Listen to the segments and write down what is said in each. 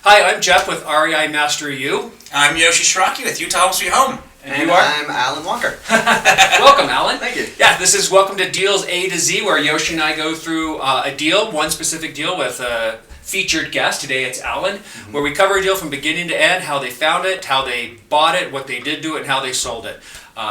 Hi, I'm Jeff with REI Master U. I'm Yoshi Shiraki with Utah Home Sweet Home. And you are? I'm Alan Walker. Welcome, Alan. Thank you. Yeah, this is Welcome to Deals A to Z, where Yoshi and I go through a deal, one specific deal with a featured guest. Today it's Alan, where we cover a deal from beginning to end, how they found it, how they bought it, what they did do it, and how they sold it.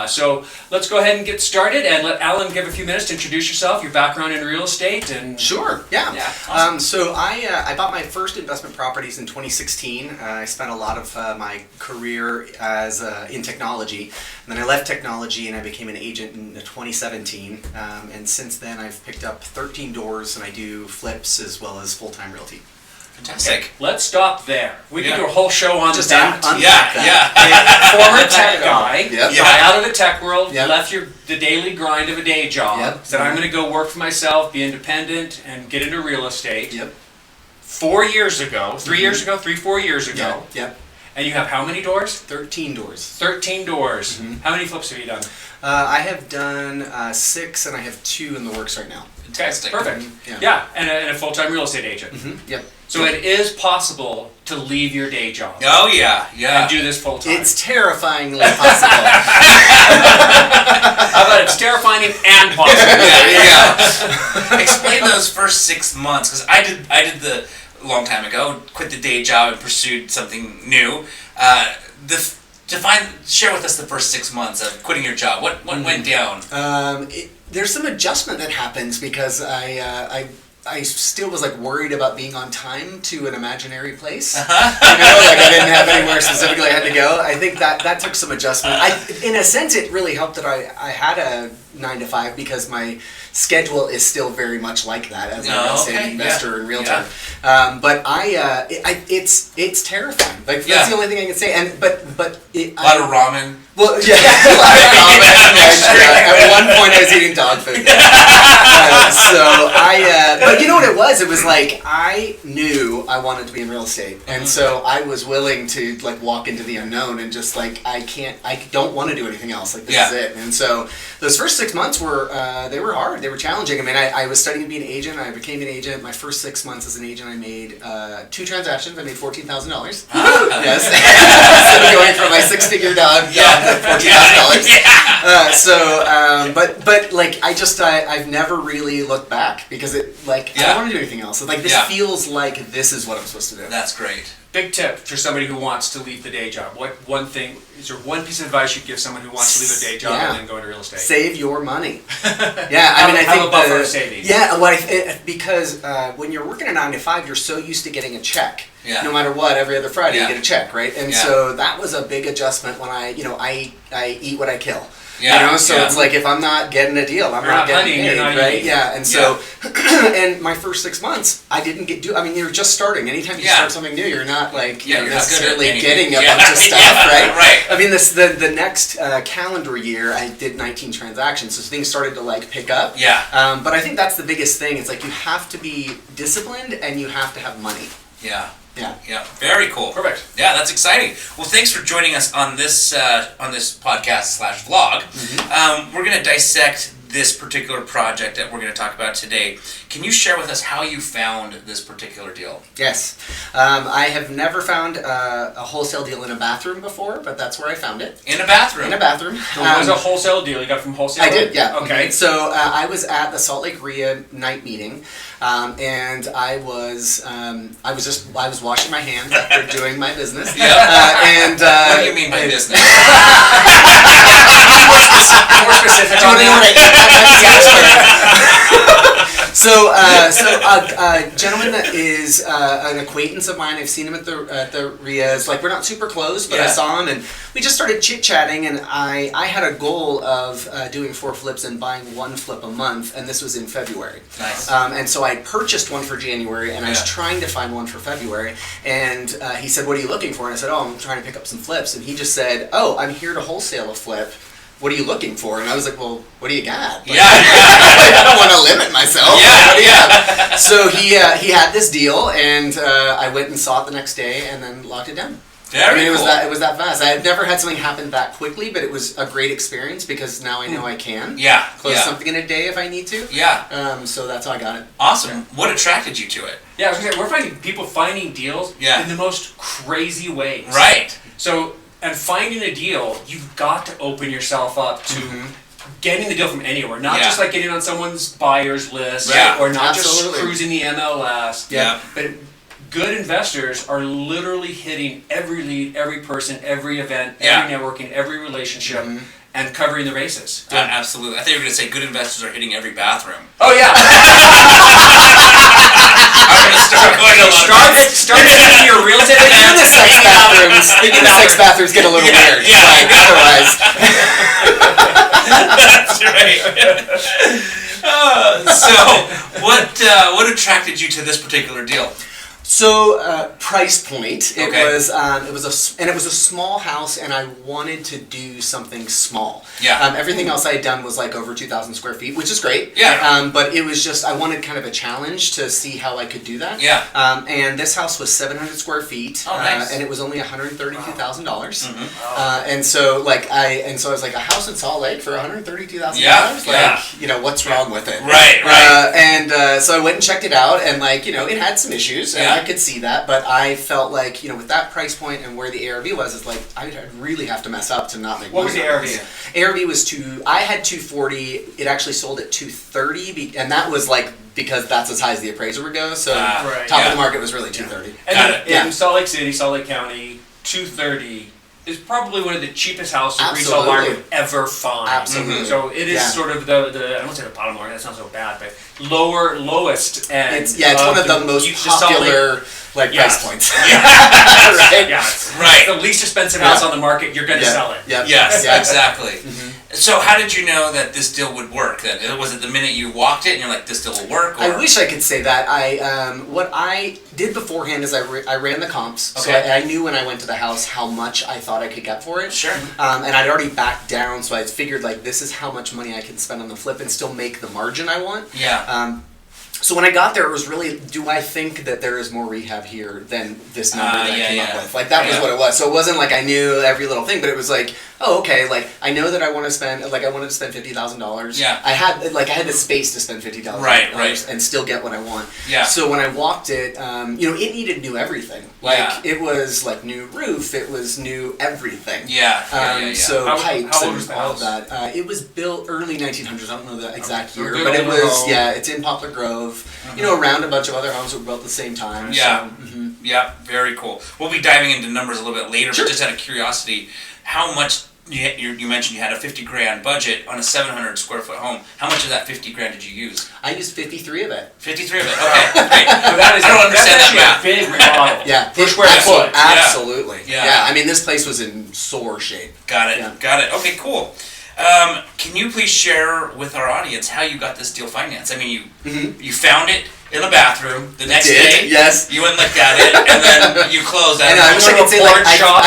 So let's go ahead and get started and let Alan give a few minutes to introduce yourself, your background in real estate, and Sure, yeah. Awesome. So I bought my first investment properties in 2016. I spent a lot of my career as in technology, and then I left technology and I became an agent in 2017. And since then I've picked up 13 doors and I do flips as well as full-time realty. Fantastic. okay, let's stop there. We can do a whole show on Just that. unpack Former tech guy, Yep. guy out of the tech world, Yep. left the daily grind of a day job, Yep. said I'm going to go work for myself, be independent, and get into real estate. Yep. 4 years ago, 4 years ago, Yep. and you have how many doors? 13 doors. 13 doors. How many flips have you done? I have done 6 and I have 2 in the works right now. Fantastic. Perfect. Yeah. Yeah, and a full-time real estate agent. Yep. So it is possible to leave your day job Oh yeah, yeah. and do this full-time. It's terrifyingly possible. How about it's terrifying and possible? yeah. Explain those first 6 months, because I did the a long time ago. Quit the day job and pursued something new. Share with us the first 6 months of quitting your job. What went down? There's some adjustment that happens because I still was like worried about being on time to an imaginary place. Like I didn't have anywhere specifically I had to go. I think that took some adjustment. In a sense, it really helped that I had a 9 to 5 because my schedule is still very much like that as a real estate investor and realtor. Yeah. But it's terrifying. Like that's the only thing I can say. And but A lot of ramen. Well, yeah, a lot of ramen. At one point, I was eating dog food. But you know what it was? It was like I knew I wanted to be in real estate, and so I was willing to like walk into the unknown and just like I don't want to do anything else. Like this is it. And so those first 6 months were they were hard. They were challenging. I mean, I was studying to be an agent. I became an agent. My first 6 months as an agent, I made 2 transactions. I made $14,000. Yes, so going from my 6-figure dog. $14,000. But like I've never really looked back because I don't want to do anything else. So, like this feels like this is what I'm supposed to do. That's great. Big tip for somebody who wants to leave the day job. Is there one piece of advice you'd give someone who wants to leave a day job and then go into real estate? Save your money. Yeah, I mean, I think have a buffer of savings. Yeah, because when you're working a 9 to 5, you're so used to getting a check. Yeah. No matter what, every other Friday you get a check, right? And so that was a big adjustment when I eat what I kill. Yeah. So it's like if I'm not getting a deal, I'm not getting paid, right? Eating. Yeah, and so and my first 6 months, I didn't you're just starting. Anytime you start something new, you're not like you're necessarily not getting a bunch of stuff, right? Right. I mean, the next calendar year, I did 19 transactions, so things started to like pick up. Yeah. But I think that's the biggest thing. It's like you have to be disciplined and you have to have money. Yeah. Yeah. Yeah. Very cool. Perfect. Yeah, that's exciting. Well, thanks for joining us on this podcast / vlog. We're going to dissect this particular project that we're going to talk about today. Can you share with us how you found this particular deal? Yes. I have never found a wholesale deal in a bathroom before, but that's where I found it. In a bathroom? In a bathroom. So it was a wholesale deal. You got it from wholesale? I did, yeah. Okay. So I was at the Salt Lake RIA night meeting, and I was washing my hands after doing my business. Yeah. What do you mean by business? More specific on that. So a gentleman that is an acquaintance of mine, I've seen him at the RIAs. Like, we're not super close, but I saw him, and we just started chit-chatting, and I had a goal of doing 4 flips and buying 1 flip a month, and this was in February. Nice. And so I purchased one for January, and I was trying to find one for February, and he said, "What are you looking for?" And I said, "Oh, I'm trying to pick up some flips," and he just said, "Oh, I'm here to wholesale a flip. What are you looking for?" And I was like, "Well, what do you got?" Like, I don't want to limit myself. What do you have? So he had this deal, and I went and saw it the next day, and then locked it down. Very it was cool. it was that fast. I had never had something happen that quickly, but it was a great experience because now I know I can close something in a day if I need to. Yeah. So that's how I got it. Awesome. What attracted you to it? Yeah, I was gonna say, we're finding people finding deals Yeah. in the most crazy ways. Right. So, and finding a deal, you've got to open yourself up to getting the deal from anywhere. Not just like getting on someone's buyer's list, Right. or not Absolutely. just cruising the MLS. Yeah. But good investors are literally hitting every lead, every person, every event, every networking, every relationship, and covering the bases. Absolutely. I think you were going to say good investors are hitting every bathroom. Oh yeah. I'm going to start going to a lot of Start hitting your real estate. Even the sex bathrooms. Even the sex bathrooms get a little weird. Yeah. Like, otherwise. That's right. So, what attracted you to this particular deal? So price point. It Okay. was a small house, and I wanted to do something small. Yeah. Everything else I had done was like over 2,000 square feet, which is great. Yeah. But it was just I wanted kind of a challenge to see how I could do that. Yeah. And this house was 700 square feet. Oh, nice. And it was only $132,000. Mm-hmm. And so I was like, a house in Salt Lake for $132,000. Yeah, Like, what's wrong with it? Right. So I went and checked it out, and it had some issues. And Yeah. I could see that, but I felt like, with that price point and where the ARV was, it's like, I'd really have to mess up to not make What was money the on ARV? this. ARV was I had 240, it actually sold at 230, and that was like, because that's as high as the appraiser would go, so Right. top of the market was really 230. And Got then it. in Salt Lake City, Salt Lake County, 230 is probably one of the cheapest houses a resale Absolutely. buyer would ever find. Absolutely. So it is sort of the I won't say the bottom line, that sounds so bad, but lowest end. It's one of the most popular price points. Right? Yeah, Right. it's the least expensive house on the market, you're going to sell it. Yeah. Yes, Yeah. exactly. So how did you know that this deal would work then? Was it the minute you walked it and you're like, this deal will work? Or? I wish I could say that. What I did beforehand is I ran the comps, so Okay. I knew when I went to the house how much I thought I could get for it. Sure. And I'd already backed down, so I figured like this is how much money I can spend on the flip and still make the margin I want. Yeah. So when I got there, it was really, do I think that there is more rehab here than this number that I came up with? Like, that was what it was. So it wasn't like I knew every little thing, but it was like, oh, okay, like, I know that I wanted to spend $50,000. Yeah. I had the space to spend $50,000. Right. And still get what I want. Yeah. So when I walked it, it needed new everything. Like, it was like new roof, it was new everything. Yeah. So pipes how old and was the all of house? that. It was built early 1900s. I don't know the exact year, Good but it old was home. it's in Poplar Grove. Around a bunch of other homes that were built at the same time. Yeah. So, Yeah, very cool. We'll be diving into numbers a little bit later, Sure. but just out of curiosity, how much, you mentioned you had a 50 grand budget on a 700 square foot home. How much of that 50 grand did you use? I used 53 of it. 53 of it, okay, great. So that is, I don't understand that's that actually a big remodel. Yeah. Per square Absolutely. foot. Absolutely. Yeah. I mean, this place was in sore shape. Got it, Yeah. got it. Okay, cool. Can you please share with our audience how you got this deal financed? I mean, you found it in a bathroom the next day. Yes. You went and looked at it, and then you closed I that. know. I wish I could say like I found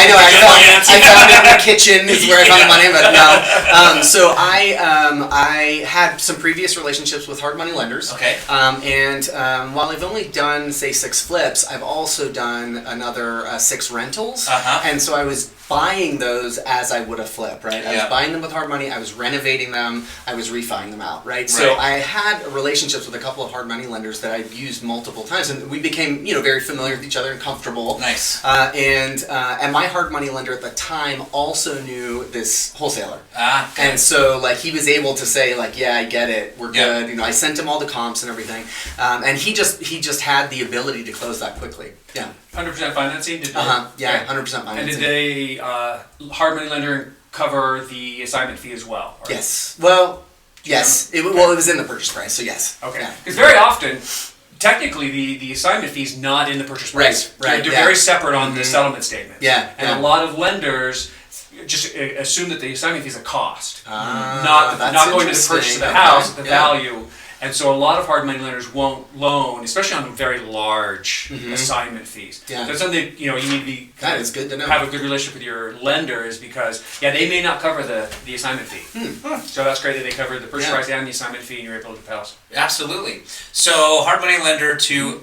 it in the kitchen is where I found the money, but no. So I had some previous relationships with hard money lenders. Okay. And while I've only done say 6 flips, I've also done another 6 rentals. And so I was buying those as I would a flip, right? I was buying them with hard money, I was renovating them, I was refining them out, right? So I had relationships with a couple of hard money lenders that I've used multiple times, and we became, very familiar with each other and comfortable. Nice. And my hard money lender at the time also knew this wholesaler. Okay. And so, like, he was able to say, like, yeah, I get it, we're Yeah. good. I sent him all the comps and everything. And he just had the ability to close that quickly. Yeah. 100% financing? Did they? Yeah, 100% financing. And did they, hard money lender, cover the assignment fee as well? Or- Yes. Well, yes. It was in the purchase price, so yes. Okay. Yeah. Because very often, technically, the assignment fee is not in the purchase price. Right, They're yeah. very separate on the settlement statement. Yeah, And yeah. a lot of lenders just assume that the assignment fee is a cost, That's not going to the purchase of the house, interesting. the value. And so a lot of hard money lenders won't loan, especially on very large assignment fees. Yeah. That's something you need to be That is good to know. have a good relationship with your lender, is because they may not cover the assignment fee. So that's great that they cover the purchase price and the assignment fee, and you're able to pass. Absolutely. So hard money lender to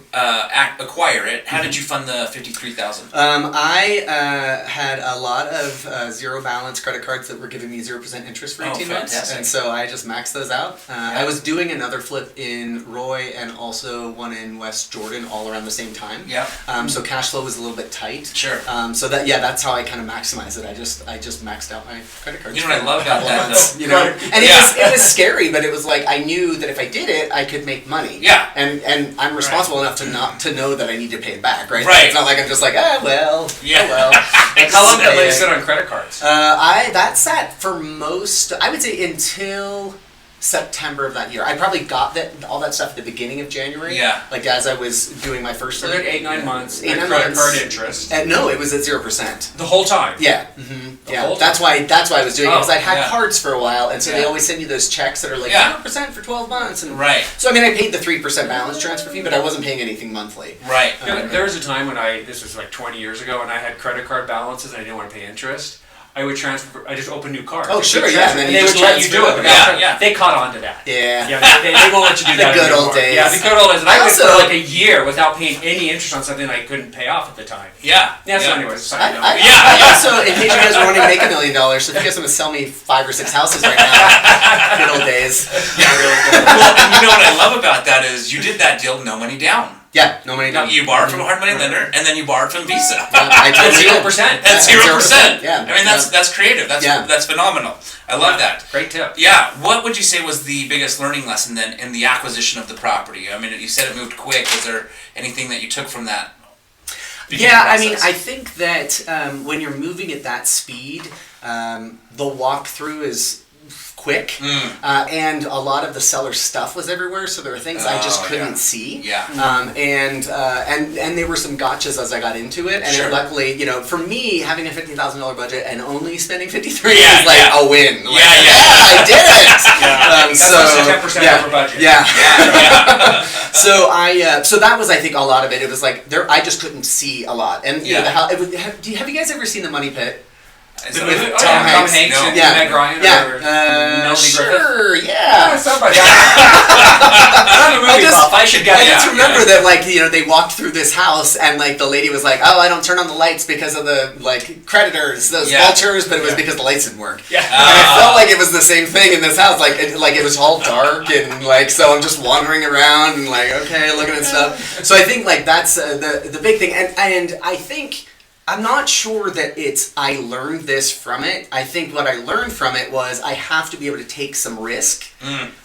acquire it. How did you fund the $53,000? I had a lot of zero balance credit cards that were giving me 0% interest for 18 months, fantastic. and so I just maxed those out. I was doing another flip in Roy and also one in West Jordan all around the same time. Yeah. So cash flow was a little bit tight. Sure. So that's how I kind of maximize it. I just maxed out my credit cards. You know what I love for a about couple that, months, though? And it was scary, but it was like I knew that if I did it, I could make money. Yeah. And I'm responsible enough to know that I need to pay it back. Right. Right. It's not like I'm just like well. Yeah. Oh well. How long did that let you sit on credit cards? That sat for I would say until September of that year. I probably got all that stuff at the beginning of January. Yeah. Like as I was doing my first. So they're 8-9 months. 8-9 credit months. card interest. No, it was at 0%. The whole time. Yeah. whole That's why I was doing it, because I had yeah. cards for a while, and so they Yeah. always send you those checks that are like Yeah. 0% for 12 months. And Right. So I mean, I paid the 3% balance transfer fee, but I wasn't paying anything monthly. Right. There was a time when this was like 20 years ago, and I had credit card balances and I didn't want to pay interest. I would transfer. I just open new cards. Oh, sure, Transfer, yeah, and then and you they just would let you do it. transfer But it. Yeah, yeah. They caught on to that. Yeah. Yeah, they won't let you do The that good old anymore. days. Yeah, the good old days. And I went for Also- like a year without paying any interest on something I couldn't pay off at the time. Yeah. Yeah. So anyways, side note. I also, in case you guys are wanting to make $1 million, so if you guys want to sell me 5 or 6 houses right now, good old days. Well, and you know what I love about that is you did that deal no money down. Yeah, no money down. You borrowed from a hard money lender, and then you borrowed from Visa. I At totally did. 0%. At 0%. Yeah. I mean, that's creative. That's phenomenal. I love that. Great tip. Yeah. What would you say was the biggest learning lesson then in the acquisition of the property? I mean, you said it moved quick. Was there anything that you took from that? Yeah, I mean, I think that when you're moving at that speed, the walkthrough is quick, and a lot of the seller's stuff was everywhere, so there were things I just couldn't see. Yeah. And there were some gotchas as I got into it, and Sure. luckily, for me, having a $50,000 budget and only spending 53 Yeah, is like yeah. a win. Like, Yeah. I did it. That's also 10% over budget. Yeah. So that was, I think, a lot of it. It was like I just couldn't see a lot, and Yeah. have you guys ever seen The Money Pit? Is it With with Tom Tom Hanks? Hanks No. and Yeah. Meg Ryan or Yeah, Melanie Griffith. sure, yeah. Somebody. I'm a movie buff. I should get I it. just remember that, they walked through this house, and the lady was like, "Oh, I don't turn on the lights because of the creditors, those Yeah. vultures," but it was because the lights didn't work. Yeah. And I felt like it was the same thing in this house. It was all dark, and so I'm just wandering around and okay, looking at stuff. So I think that's the big thing, and I think. I'm not sure that I learned this from it. I think what I learned from it was I have to be able to take some risk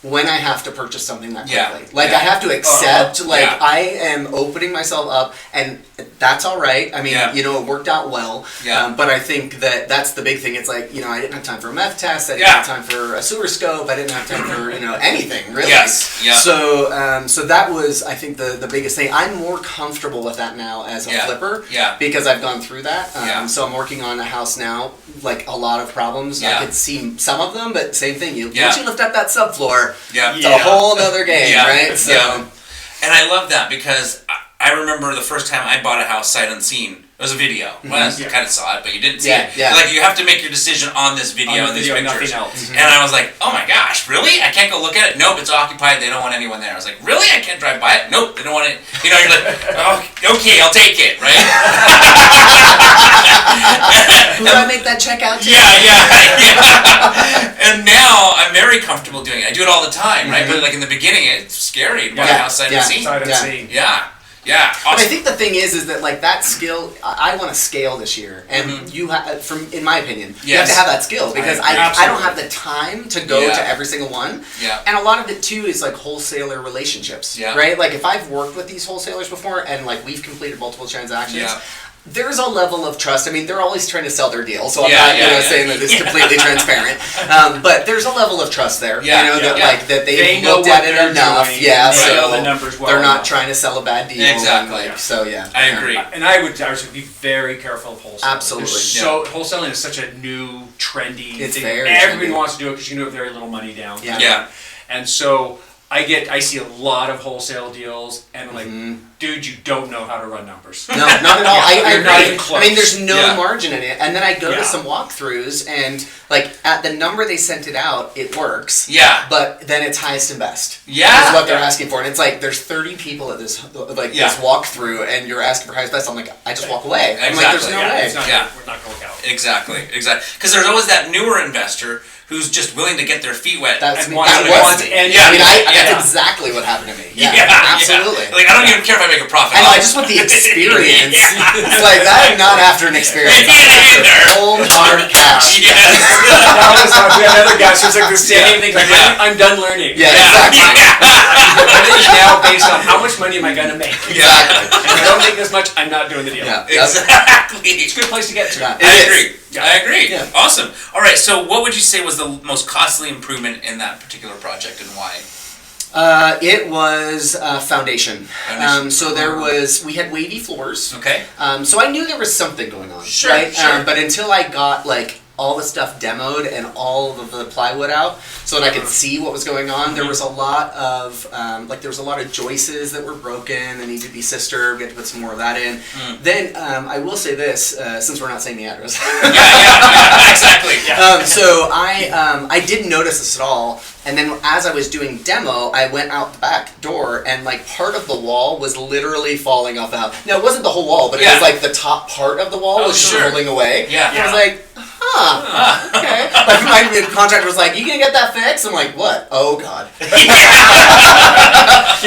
when I have to purchase something that quickly. Yeah. I have to accept, yeah. I am opening myself up, and that's all right. I mean, it worked out well. Yeah. But I think that's the big thing. It's I didn't have time for a meth test. I didn't have time for a sewer scope. I didn't have time for, anything, really. Yes. Yeah. So that was, I think, the biggest thing. I'm more comfortable with that now as a flipper. Yeah. Because I've gone through that. Yeah. So I'm working on a house now, a lot of problems. Yeah. I could see some of them, but same thing. Yeah. Once you lift up that subfloor, Yeah. it's a whole other game, Yeah. right? So, Yeah. And I love that because I remember the first time I bought a house sight unseen. It was a video. Well, you kind of saw it, but you didn't see it. Yeah. You have to make your decision on this video and these pictures. Nothing else. And I was like, oh my gosh, really? I can't go look at it? Nope, it's occupied. They don't want anyone there. I was like, really? I can't drive by it? Nope, they don't want it. You're like, oh, okay, I'll take it, right? who do I make that check out to? Yeah. And now I'm very comfortable doing it. I do it all the time, right? But in the beginning, it's scary to buy a house sight unseen. Sight unseen. Yeah. Yeah. But I think the thing is that that skill. I want to scale this year, and you have, in my opinion, you have to have that skill because I don't have the time to go to every single one. Yeah. And a lot of it too is wholesaler relationships. Yeah. Right. If I've worked with these wholesalers before, and we've completed multiple transactions. Yeah. There's a level of trust. I mean, they're always trying to sell their deal, so I'm Yeah, not saying that it's completely transparent. But there's a level of trust there. That they've know looked what at it they're enough. doing, Yeah, and they so know the numbers well they're not enough. trying to sell a bad deal. Exactly. And, so yeah, I agree. And I would be very careful of wholesaling. Absolutely. So wholesaling is such a new, trendy It's thing. very Everybody trendy. wants to do it because you can do it with very little money down. Yeah. Yeah. And so I see a lot of wholesale deals, and I'm like, dude, you don't know how to run numbers. No, not at all. I You're not agree. even close. I mean, there's no Yeah. margin in it. And then I go Yeah. to some walkthroughs, and like at the number they sent it out, it works. Yeah. But then it's highest and best. Yeah. Is what they're Yeah. asking for, and it's like there's 30 people at this Yeah. this walkthrough, and you're asking for highest best. I'm like, I just walk away. I'm like, there's Exactly. no Yeah, way. it's not, Yeah. we're not going to work out. Exactly. Because there's always that newer investor who's just willing to get their feet wet. That's And me. wants That to- was wants- me. and- I mean, yeah. that's exactly what happened to me. Yeah, Yeah, absolutely. Yeah. Like, I don't even care if I make a profit. I know. I just want the experience. Yeah. It's like I'm not after an experience. Me I'm after neither. cold hard cash. Yes. That was we had another guy who was like the same thing. Like, Yeah. I'm done learning. Yeah, Yeah. exactly. I'm each now based on how much money am I going to make. Exactly. And if I don't make this much, I'm not doing the deal. Yeah. Yep. Exactly. It's a good place to get to. Yeah. I It is. agree. Yeah. I agree. Yeah. Awesome. All right. So, what would you say was the most costly improvement in that particular project, and why? It was foundation. Foundation. So we had wavy floors. Okay. So I knew there was something going on. Sure, Right? sure. But until I got like all the stuff demoed and all of the plywood out, so that I could see what was going on, there was a lot of joists that were broken that needed to be sistered. We had to put some more of that in. Then I will say this, since we're not saying the address. Yeah. Exactly. Yeah. So I didn't notice this at all, and then as I was doing demo, I went out the back door, and like part of the wall was literally falling off the house. Now it wasn't the whole wall, but it Yeah. was like the top part of the wall Oh, was just sure. rolling away. Yeah. And I was like, okay. Like my contractor was like, "You gonna get that fixed?" I'm like, "What? Oh God."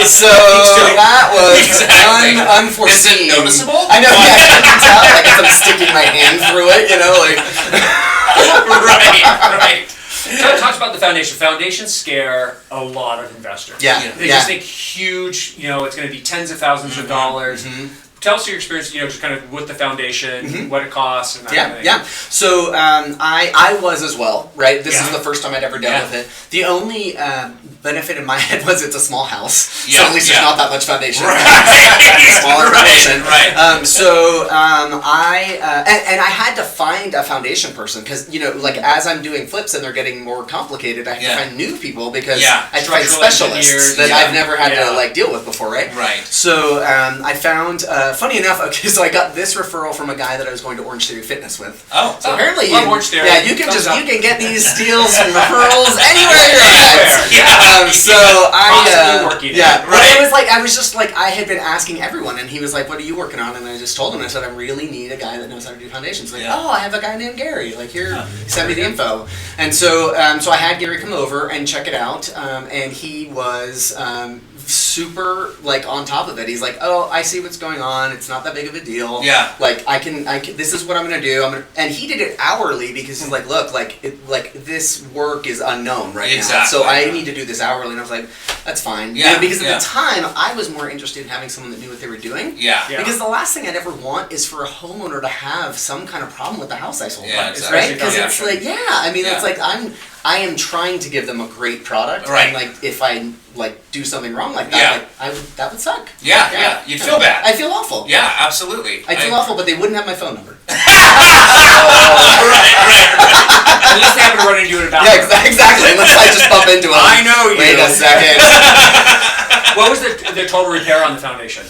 So that was Exactly. unforeseen. Is it noticeable? I know. Yeah, I can tell. Like as I'm sticking my hand through it, like. Right. Talks about the foundation. Foundations scare a lot of investors. Yeah, They yeah. just think huge, it's going to be tens of thousands of dollars. Tell us your experience, just kind of with the foundation, what it costs, and that kind of thing. Yeah. So I was as well, right? This is Yeah. the first time I'd ever dealt Yeah. with it. The only benefit in my head was it's a small house, Yeah, so at least yeah. there's not that much foundation. Right. Smaller foundation. Right. I had to find a foundation person because like as I'm doing flips and they're getting more complicated, I have Yeah. to find new people because Yeah. I have to find Structural specialists engineers, that yeah. I've never had Yeah. to deal with before, right? Right. So I found, funny enough, okay, so I got this referral from a guy that I was going to Orange Theory Fitness with. Oh. So apparently, Love Orange Theory. yeah, you can Thumbs up. you can get these deals and referrals anywhere you're at. Yeah. So Constantly working. yeah, Right. I was just like, I had been asking everyone, and he was like, "What are you working on?" And I just told him, I said, "I really need a guy that knows how to do foundations." Like, Yeah. "Oh, I have a guy named Gary. Like, here, send me the info." And so I had Gary come over and check it out, and he was super on top of it. He's like, "Oh, I see what's going on. It's not that big of a deal. Yeah. Like I can this is what I'm gonna do. And he did it hourly because he's like, look, this work is unknown right now. Exactly. So I need to do this hourly. And I was like, that's fine. Yeah, Because yeah. at the time I was more interested in having someone that knew what they were doing. Yeah. Yeah. Because the last thing I'd ever want is for a homeowner to have some kind of problem with the house I sold. Yeah, Right? exactly. Because Yeah. it's like, I mean, Yeah. it's like I am trying to give them a great product. Right. And if I do something wrong like that, Yeah. that would suck. Yeah. You'd feel bad. I feel awful. Yeah, absolutely. I'd feel awful, but they wouldn't have my phone number. Unless they happen to run into you in a Yeah, bathroom. exactly. Unless I just bump into them. I know you. Wait a second. What was the total repair on the foundation?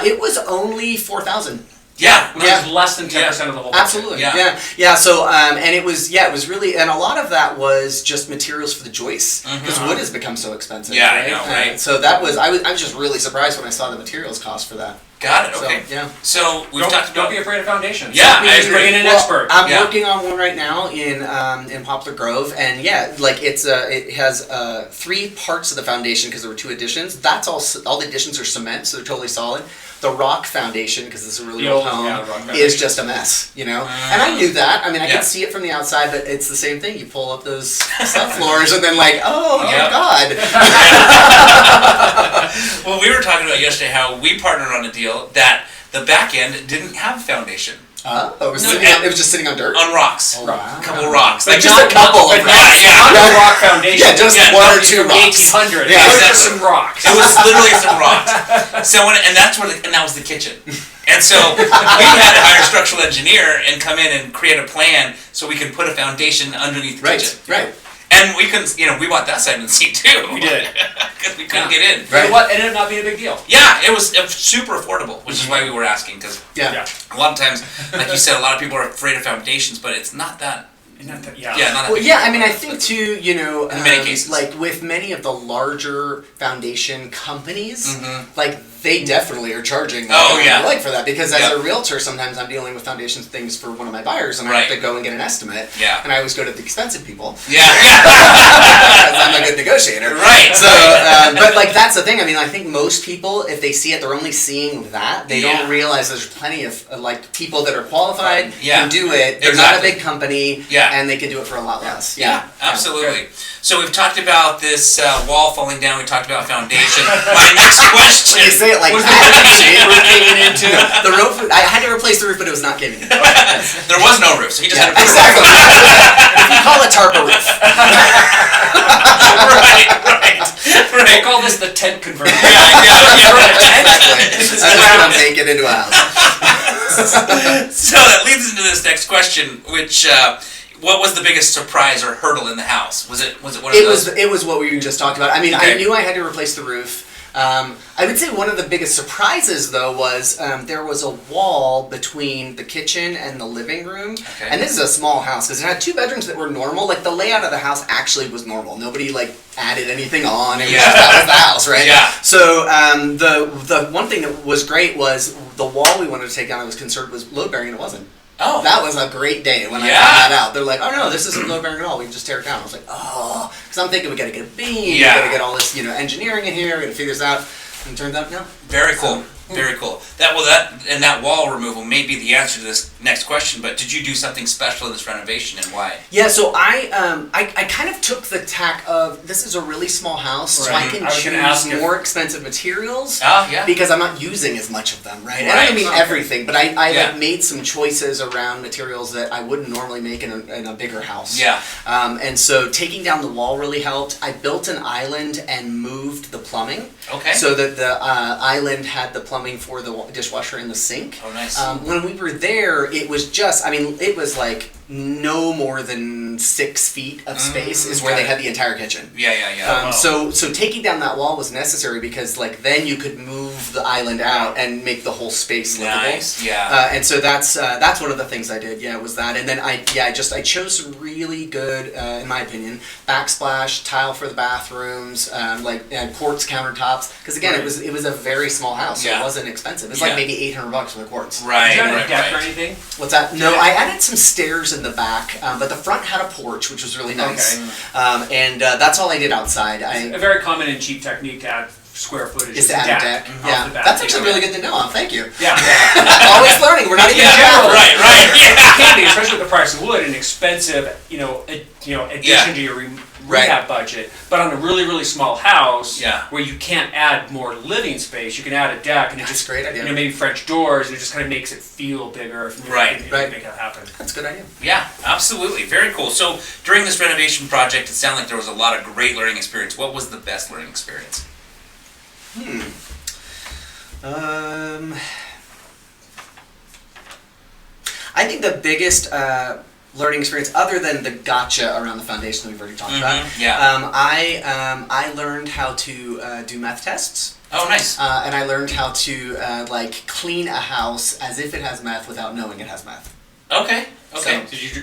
It was only 4,000. Yeah. Which is less than 10% of the whole. Absolutely. Yeah. Yeah. So, and it was really, and a lot of that was just materials for the joists because wood has become so expensive. Yeah, I right? know, right. So that was, I was just really surprised when I saw the materials cost for that. Got it. Okay. So, yeah. So we've talked Don't about. be afraid of foundations. Yeah, I Just agree. bring in an Well, expert. I'm Yeah. working on one right now in Poplar Grove, and it has 3 parts of the foundation because there were 2 additions. That's all the additions are cement, so they're totally solid. The rock foundation, because this is a really The old old, home, yeah, rock is foundation. just a mess, And I knew that. I mean, I Yeah. could see it from the outside, but it's the same thing. You pull up those subfloors, and then oh Yeah. God. Well, we were talking about yesterday how we partnered on a deal that the back end didn't have a foundation It was No, it was just sitting on dirt. on rocks. Oh, wow. A couple rocks. Like Like just a couple but of not, rocks. yeah. not a rock foundation. Yeah, just Yeah, 1 or It's 2 from rocks. 1800. Yeah, It was exactly. just some rocks. It was literally some rocks. So and that's where and that was the kitchen. And so we had to hire a structural engineer and come in and create a plan so we could put a foundation underneath the Right. kitchen. Right. And we couldn't, we bought that side of the seat too. We did. Because we couldn't get in. Right. What ended up not being a big deal. Yeah, it was super affordable, which is why we were asking. Because Yeah. a lot of times, like you said, a lot of people are afraid of foundations, but it's not that. Not that, Not that Well, big yeah, a I mean, deal. I think too, In many cases. like with many of the larger foundation companies, Mhm. like they definitely are charging for that, because as Yep. a realtor, sometimes I'm dealing with foundation things for one of my buyers, and I have Right. to go and get an estimate. Yeah. And I always go to the expensive people. Yeah. Because I'm a good negotiator. Right. So, but like that's the thing. I mean, I think most people, if they see it, they're only seeing that. They Yeah. don't realize there's plenty of like people that are qualified, Yeah. can do it. They're not a Exactly. big company, Yeah. and they can do it for a lot less. Yeah, absolutely. So we've talked about this wall falling down. We talked about foundation. My next question. When you say it like Was that, the roof caving into? the roof. I had to replace the roof, but it was not caving in. There was no roof, so he just Yeah, had to put exactly. If you call it tarp a roof. right. We'll call this the tent conversion. Exactly. I'm just gonna make it into a house. So that leads into this next question, which what was the biggest surprise or hurdle in the house? Was it one of those? It was what we just talked about. I mean, Okay. I knew I had to replace the roof. I would say one of the biggest surprises, though, was there was a wall between the kitchen and the living room. Okay. And this is a small house because it had 2 bedrooms that were normal. Like the layout of the house actually was normal. Nobody like added anything on. It was Yeah. just, that was the house, right? Yeah. So the one thing that was great was the wall we wanted to take down. I was concerned was load bearing, and it wasn't. Oh. That was a great day when I Yeah. found that out. They're like, oh no, this isn't load bearing at all. We can just tear it down. I was like, oh, because I'm thinking we got to get a beam, Yeah. we got to get all this, engineering in here, we got to figure this out. And it turns out, no. Very cool. Very cool. That wall removal may be the answer to this next question. But did you do something special in this renovation, and why? Yeah, so I kind of took the tack of this is a really small house, so I Right. can I was gonna ask choose if- more expensive materials. Oh, yeah. Because I'm not using as much of them, right? And I Right. don't mean Okay. everything, but I Yeah. like made some choices around materials that I wouldn't normally make in a bigger house. Yeah. And so taking down the wall really helped. I built an island and moved the plumbing. Okay. So that the island had the plumbing for the dishwasher and the sink. Oh, nice. When we were there, it was it was like no more than 6 feet of space is where got they it. had the entire kitchen. Yeah. Wow. So taking down that wall was necessary because like then you could move the island out and make the whole space livable. Nice. Yeah. And so that's one of the things I did. Yeah, was that, and then I chose some really good, in my opinion, backsplash tile for the bathrooms, and quartz countertops. Because again, Right. it was a very small house, so Yeah. it wasn't expensive. It's Yeah. like maybe $800 for the quartz. Right. Did you have right, a deck right. or anything? What's that? No, I added some stairs in the back, but the front had a porch, which was really nice. Okay. And that's all I did outside. A very common and cheap technique to add square footage Is to add a deck. off Yeah, the bat. that's actually really good to know. Thank you. Yeah. Always learning. We're not even Yeah. general. Right. It can be, especially with the price of wood, an expensive, addition Yeah. to your Right. rehab budget. But on a really, really small house, Yeah. where you can't add more living space, you can add a deck, and it That's just a great idea. maybe French doors, and it just kind of makes it feel bigger. If you Right. can Right. make that happen. That's a good idea. Yeah, absolutely. Very cool. So during this renovation project, it sounded like there was a lot of great learning experience. What was the best learning experience? I think the biggest learning experience, other than the gotcha around the foundation that we've already talked about, yeah. I learned how to do meth tests. Oh, nice. And I learned how to clean a house as if it has meth without knowing it has meth. Okay. So,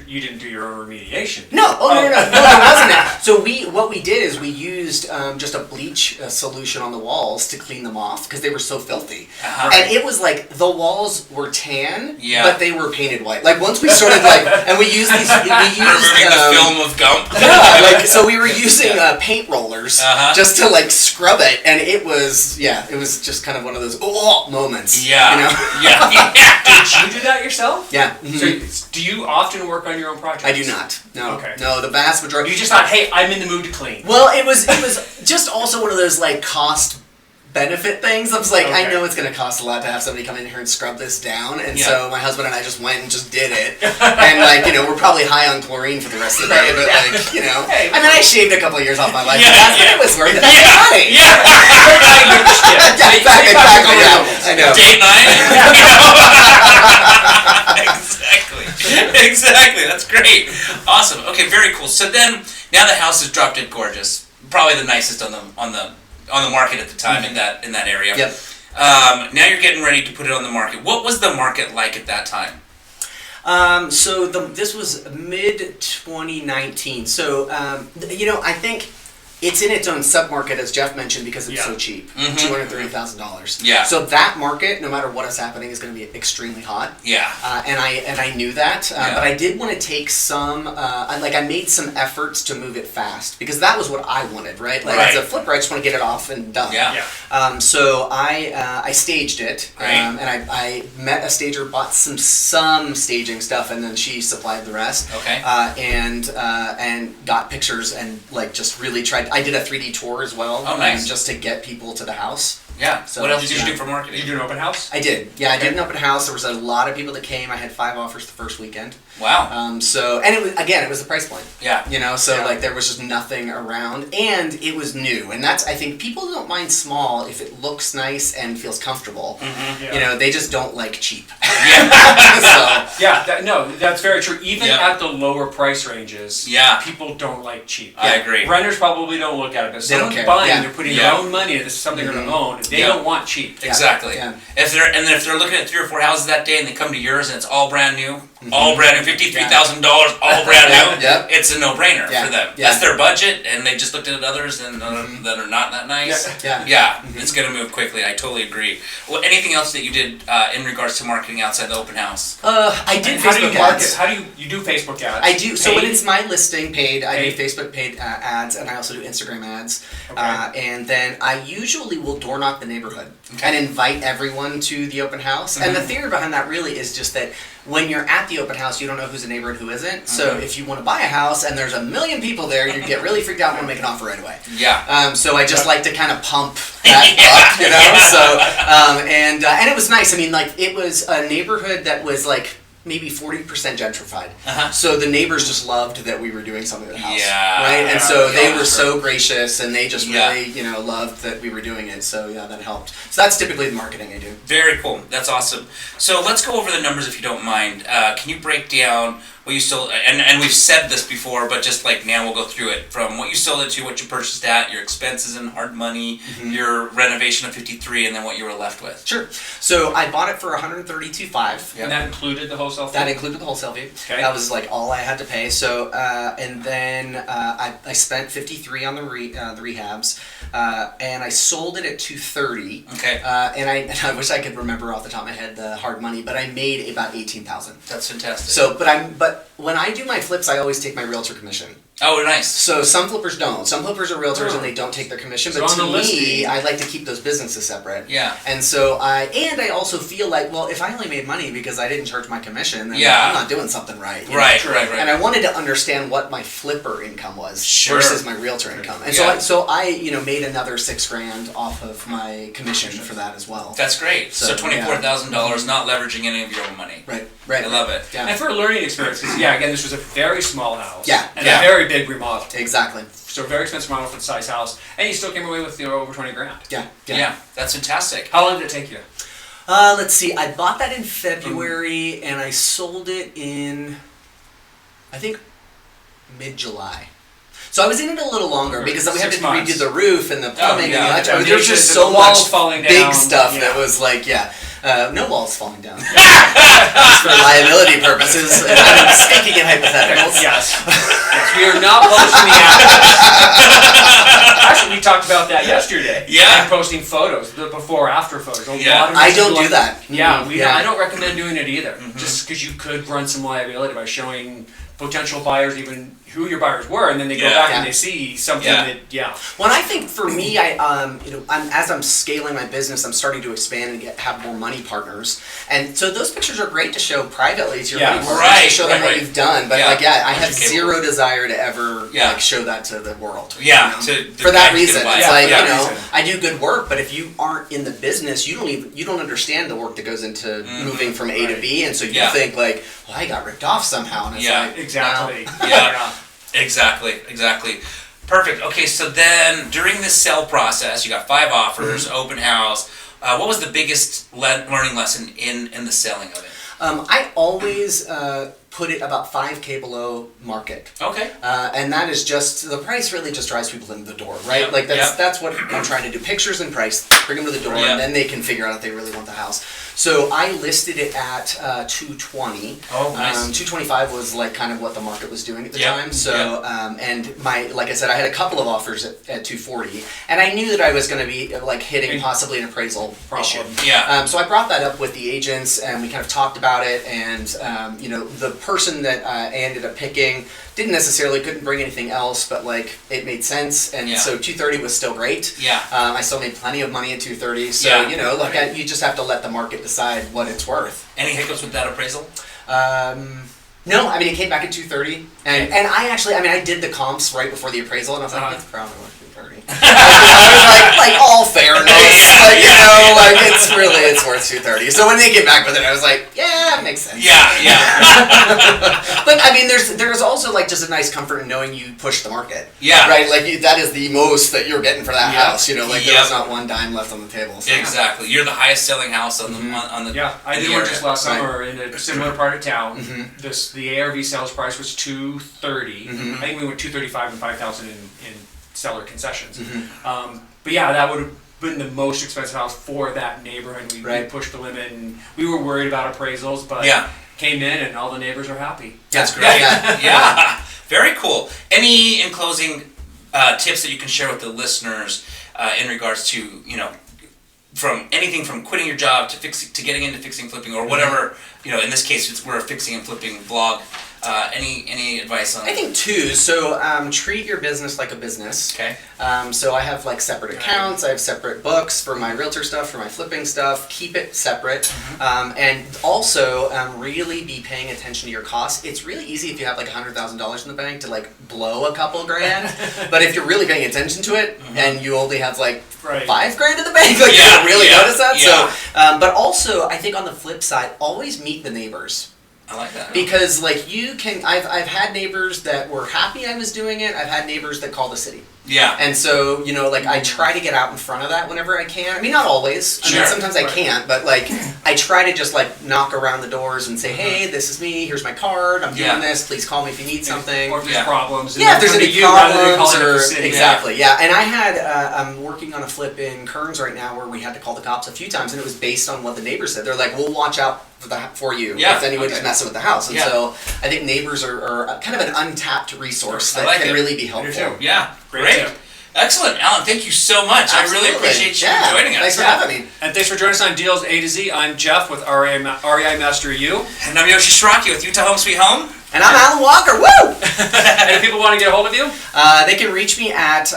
you didn't do your own remediation. No, no, it wasn't that. So what we did is we used just a bleach solution on the walls to clean them off because they were so filthy. Uh-huh. And it was like the walls were tan, Yeah. but they were painted white. Like once we started and we used these, Removing the film of gum. yeah, so we were using paint rollers Uh-huh. just to scrub it, and it was just kind of one of those moments. Yeah. You know? Yeah. Did you do that yourself? Yeah. So, do you often work on your own projects? I do not. No. Okay. No, the vast majority. You just thought, hey, I'm in the mood to clean. Well, it was just also one of those cost benefit things. I was like, I Okay. know it's going to cost a lot to have somebody come in here and scrub this down, and Yeah. so my husband and I just went and just did it. And we're probably high on chlorine for the rest of the day, but Hey, I mean, I shaved a couple of years off my life. Yeah, but yeah. it was worth it. That's money. Yeah. Yeah, exactly. Yeah, I know. Date night. Exactly. That's great. Awesome. Okay, very cool. So then Now the house is drop dead gorgeous. Probably the nicest on the market at the time in that area. Yep. Now you're getting ready to put it on the market. What was the market like at that time? This was mid 2019. So I think it's in its own submarket, as Jeff mentioned, because it's so cheap. $230,000. Yeah. So that market, no matter what is happening, is going to be extremely hot. Yeah. And I knew that, but I did want to take some. I made some efforts to move it fast because that was what I wanted, right? Like as a flipper, I just want to get it off and done. Yeah. So I staged it, and I met a stager, bought some staging stuff, and then she supplied the rest. Okay. And got pictures and just really tried. I did a 3D tour as well. Oh, nice. Just to get people to the house. Yeah. So, what else did you do for marketing? Did you do an open house? I did. Yeah, I did an open house. There was a lot of people that came. I had 5 offers the first weekend. Wow. And it was the price point. Yeah. There was just nothing around, and it was new. And I think people don't mind small if it looks nice and feels comfortable. They just don't like cheap. That's very true. Even at the lower price ranges, people don't like cheap. I agree. Renters probably don't look at it, but They don't someone's care. buying, they're putting their own money into something they're going to own. They don't want cheap. Exactly. Yeah. If they're looking at 3 or 4 houses that day and they come to yours and it's all brand new, $53,000, all brand new, it's a no-brainer for them. Yeah. That's their budget, and they just looked at others and that are not that nice. It's going to move quickly. I totally agree. Well, anything else that you did in regards to marketing outside the open house? I did How do you Facebook market? ads. How do you do Facebook ads? I do. So Paid? when it's my listing paid, I do Facebook paid ads, and I also do Instagram ads. And then I usually will door knock the neighborhood and invite everyone to the open house. And the theory behind that really is just that when you're at the open house, you don't know who's a neighbor and who isn't. So if you want to buy a house and there's 1 million people there, you get really freaked out and want to make an offer right away. Yeah. So I just like to kind of pump that up, So and it was nice. I mean, it was a neighborhood that was maybe 40% gentrified. So the neighbors just loved that we were doing something at the house. Right? And so they were so gracious, and they just really, loved that we were doing it. So that helped. So that's typically the marketing I do. Very cool. That's awesome. So let's go over the numbers if you don't mind. Can you break down what you sold, and we've said this before, but just now we'll go through it, from what you sold it to, what you purchased at, your expenses and hard money, your renovation of 53, and then what you were left with. Sure. So I bought it for $132,500. And that included the wholesale fee? That included the wholesale fee. Okay. That was all I had to pay. So and then I spent $53 on the rehabs, and I sold it at $230. Okay. And I wish I could remember off the top of my head the hard money, but I made about $18,000. That's fantastic. So, but when I do my flips, I always take my realtor commission. Oh, nice. So some flippers don't. Some flippers are realtors and they don't take their commission. But to me, I like to keep those businesses separate. Yeah. And so I also feel like, well, if I only made money because I didn't charge my commission, then I'm not doing something right. Right. And I wanted to understand what my flipper income was versus my realtor income. And so I made another $6,000 off of my commission for that as well. That's great. So $24,000, not leveraging any of your own money. Right. I love it. Yeah. And for a learning experience, because again, this was a very small house. Yeah. And a very big remodel. Exactly. So a very expensive remodel for the size house, and you still came away with over $20,000. Yeah. That's fantastic. How long did it take you? Let's see. I bought that in February, and I sold it in, I think, mid-July. So I was in it a little longer because we had to redo the roof and the plumbing and the there was just so much big stuff that was no walls falling down. Just for liability purposes. And I'm speaking in hypotheticals. Yes. We are not publishing the Actually, we talked about that yesterday. Yeah. And posting photos, the before-after photos. I don't do that. I don't recommend doing it either. Just because you could run some liability by showing potential buyers even who your buyers were, and then they go back and they see something Well, I think for me, as I'm scaling my business, I'm starting to expand and have more money partners, and so those pictures are great to show privately to your money partners, to show them what you've done. But I have zero desire to ever show that to the world. For that reason, it's I do good work, but if you aren't in the business, you don't understand the work that goes into moving from A to B, and so you think well, I got ripped off somehow, and it's exactly. Exactly. Perfect. Okay, so then during this sell process, you got 5 offers, open house. What was the biggest learning lesson in the selling of it? I always put it about 5K below market. Okay. And that is just, the price really just drives people in the door, right? Yep, Like yep. that's what I'm trying to do. Pictures and price, bring them to the door, Yep. and then they can figure out if they really want the house. So I listed it at 220. Oh, nice. 225 was like kind of what the market was doing at the Yep, time. So, and like I said, I had a couple of offers at 240, and I knew that I was going to be like hitting possibly an appraisal issue. Yeah. So I brought that up with the agents, and we kind of talked about it. And the person that I ended up picking couldn't bring anything else, but like it made sense. And so 230 was still great. Yeah. I still made plenty of money at 230. So you just have to let the market decide what it's worth. Any hiccups with that appraisal? No, I mean it came back at 230, and I did the comps right before the appraisal, and I was like, it's probably worth 230. I was like all fairness, it's worth 230. So when they came back with it, I was like, yeah, it makes sense. Yeah. But I mean, there's also like just a nice comfort in knowing you pushed the market. Yeah. Right. Like that is the most that you're getting for that house. There's not one dime left on the table. So. Exactly. You're the highest selling house on the on the. Yeah, I did one just last summer in a similar part of town. The ARV sales price was $230. I think we went $235 and $5,000 in seller concessions. But yeah, that would have been the most expensive house for that neighborhood. We pushed the limit, and we were worried about appraisals, but came in and all the neighbors are happy. That's great. Yeah. Very cool. Any in closing tips that you can share with the listeners in regards to from anything from quitting your job to getting into fixing flipping or whatever, in this case we're a fixing and flipping blog. Any advice on that? I think two. So treat your business like a business. Okay. So I have like separate accounts. I have separate books for my realtor stuff, for my flipping stuff. Keep it separate. And also really be paying attention to your costs. It's really easy if you have like $100,000 in the bank to like blow a couple grand. But if you're really paying attention to it and you only have like $5,000 in the bank, like you don't really notice that. Yeah. So, but also I think on the flip side, always meet the neighbors. I like that. Because like I've had neighbors that were happy I was doing it. I've had neighbors that call the city. Yeah. And so, I try to get out in front of that whenever I can. I mean, not always. I mean, sometimes I can't, but like I try to just like knock around the doors and say, hey, this is me. Here's my card. I'm doing this. Please call me if you need something. Or if there's problems. If there's any problems exactly. Yeah. And I had I'm working on a flip in Kearns right now where we had to call the cops a few times, and it was based on what the neighbors said. They're like, we'll watch out for you if anybody's messing with the house. And so I think neighbors are kind of an untapped resource that can really be helpful. Yeah, great. Excellent, Alan. Thank you so much. Absolutely. I really appreciate you joining us. Thanks for having me. And thanks for joining us on Deals A to Z. I'm Jeff with REI Master U. And I'm Yoshi Shiraki with Utah Home Sweet Home. And I'm Alan Walker. Woo! And if people want to get a hold of you? They can reach me at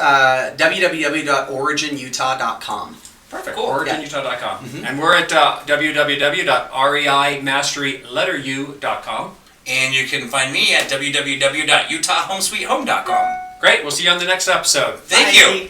www.originutah.com. Perfect. Cool. OriginUtah.com. And we're at www.reimasteryletteru.com. And you can find me at www.utahhomesweethome.com. Great. We'll see you on the next episode. Thank you.